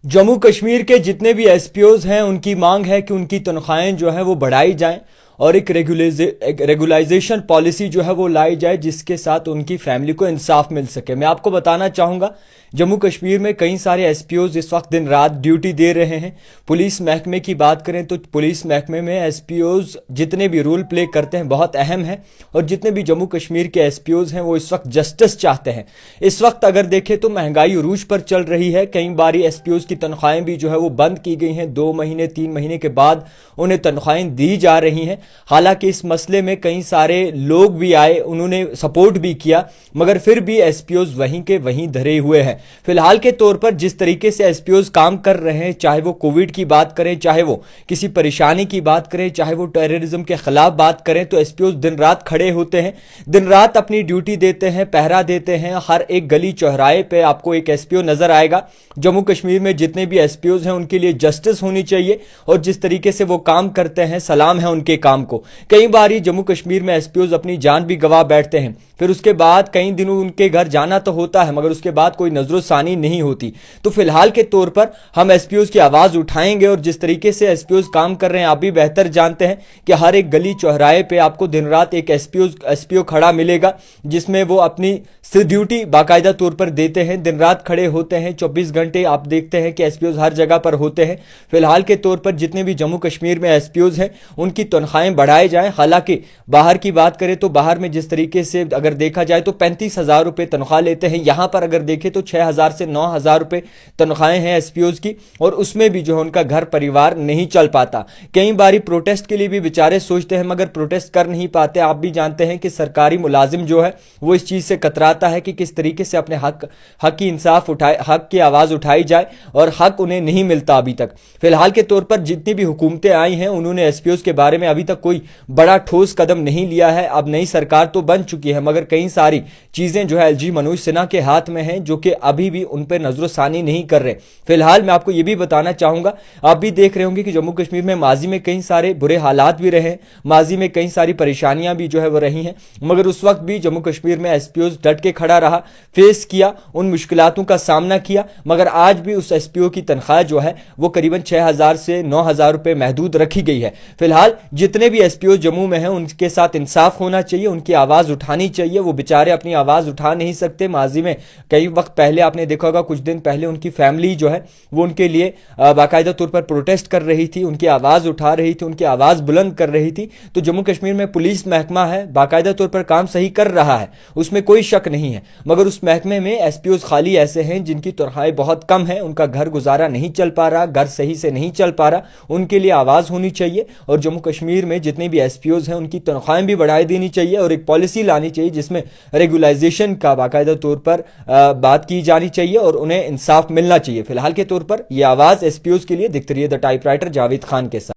जम्मू कश्मीर के जितने भी एसपीओज हैं उनकी मांग है कि उनकी तनख्वाहें जो है वो बढ़ाई जाएं और एक रेगुलाइजेशन पॉलिसी जो है वो लाई जाए जिसके साथ उनकी फैमिली को इंसाफ मिल सके। मैं आपको बताना चाहूँगा जम्मू कश्मीर में कई सारे एसपीओज इस वक्त दिन रात ड्यूटी दे रहे हैं। पुलिस महकमे की बात करें तो पुलिस महकमे में एसपीओज जितने भी रोल प्ले करते हैं बहुत अहम है और जितने भी जम्मू कश्मीर के एसपीओज हैं वो इस वक्त जस्टिस चाहते हैं। इस वक्त अगर देखें तो महंगाई उरूज पर चल रही है। कई बारी एसपीओज की तनख्वाहें भी जो है वो बंद की गई हैं। 2 महीने 3 महीने के बाद उन्हें तनख्वाहें दी जा रही हैं। हालांकि इस मसले में कई सारे लोग भी आए, उन्होंने सपोर्ट भी किया, मगर फिर भी एसपीओज वहीं के वहीं धरे हुए हैं। फिलहाल के तौर पर जिस तरीके से एसपीओज काम कर रहे हैं, चाहे वो कोविड की बात करें, चाहे वो किसी परेशानी की बात करें, चाहे वो टेररिज्म के खिलाफ बात करें, तो एसपीओज दिन रात खड़े होते हैं, दिन रात अपनी ड्यूटी देते हैं, पहरा देते हैं। हर एक गली चौराहे पे आपको एक एसपीओ नजर आएगा। जम्मू कश्मीर में जितने भी एसपीओज हैं उनके लिए जस्टिस होनी चाहिए और जिस तरीके से वो काम करते हैं सलाम है उनके काम को। कई बार जम्मू कश्मीर में एसपीओज अपनी जान भी गंवा बैठते हैं, फिर उसके बाद कई दिनों उनके घर जाना तो होता है मगर उसके बाद कोई नजरोसानी नहीं होती। तो फिलहाल के तौर पर हम एसपीओज की आवाज उठाएंगे और जिस तरीके से एसपीओज काम कर रहे हैं आप भी बेहतर जानते हैं कि हर एक गली चौराहे पे आपको दिन रात एक एसपीओ खड़ा मिलेगा जिसमें वो अपनी ड्यूटी बाकायदा तौर पर देते हैं, दिन रात खड़े होते हैं। 24 घंटे आप देखते हैं कि एसपीओज हर जगह पर होते हैं। फिलहाल के तौर पर जितने भी जम्मू कश्मीर में एसपीओज हैं उनकी तनख्वाहें बढ़ाई जाएं। हालांकि बाहर की बात करें तो बाहर में जिस तरीके से अगर देखा जाए तो 35,000 रुपए तनख्वाह लेते हैं, यहां पर अगर देखें तो 6,000 से 9,000 रुपए तनख्वाहें हैं एसपीओज की और उसमें भी जो है उनका घर परिवार नहीं चल पाता। कई बारी प्रोटेस्ट के लिए भी बेचारे सोचते हैं मगर प्रोटेस्ट कर नहीं पाते। आप भी जानते हैं कि सरकारी मुलाजिम जो है वो इस चीज से कतराता है कि किस तरीके से अपने हक की इंसाफ उठाए, हक की आवाज उठाई जाए और हक उन्हें नहीं मिलता अभी तक। फिलहाल के तौर पर जितनी भी हुकूमतें आई हैं उन्होंने एसपीओज के बारे में अभी तक कोई बड़ा ठोस कदम नहीं लिया है। अब नई सरकार तो बन चुकी है मगर कई सारी चीजें जो है एलजी मनोज सिन्हा के हाथ में हैं जो कि अभी भी उन पर नजरोसानी नहीं कर रहे। फिलहाल मैं आपको यह भी बताना चाहूंगा, आप भी देख रहे होंगे कि जम्मू कश्मीर में माजी में कई सारे बुरे हालात भी रहे, माजी में कई सारी परेशानियां भी जो है वो रही हैं, मगर उस वक्त भी जम्मू कश्मीर में एसपीओ डट के खड़ा रहा, फेस किया, उन मुश्किलातों का सामना किया। मगर आज भी उस एसपीओ की तनख्वाह जो है वो करीबन 6,000 से 9,000 रुपए महदूद रखी गई है। फिलहाल जितने भी एसपीओ जम्मू में हैं उनके साथ इंसाफ होना चाहिए, उनकी आवाज उठानी चाहिए। वो बेचारे अपनी आवाज उठा नहीं सकते। माजी में कई वक्त पहले आपने देखा होगा, कुछ दिन पहले उनकी फैमिली जो है वो उनके लिए बाकायदा तौर पर प्रोटेस्ट कर रही थी, उनकी आवाज उठा रही थी, उनकी आवाज बुलंद कर रही थी। तो जम्मू कश्मीर में पुलिस महकमा है, बाकायदा तौर पर काम सही कर रहा है, उसमें कोई शक नहीं है, मगर उस महकमे में एसपीओज खाली ऐसे हैं जिनकी तनख्वाहें बहुत कम है, उनका घर गुजारा नहीं चल पा रहा, घर सही से नहीं चल पा रहा। उनके लिए आवाज होनी चाहिए और जम्मू कश्मीर में जितने भी एसपीओज हैं उनकी तनख्वाहें भी बढ़ाई देनी चाहिए और एक पॉलिसी लानी चाहिए जिसमें रेगुलाइजेशन का बाकायदा तौर पर बात की जानी चाहिए और उन्हें इंसाफ मिलना चाहिए। फिलहाल के तौर पर यह आवाज एसपीओज के लिए दिखती रही है द टाइपराइटर जावेद खान के साथ।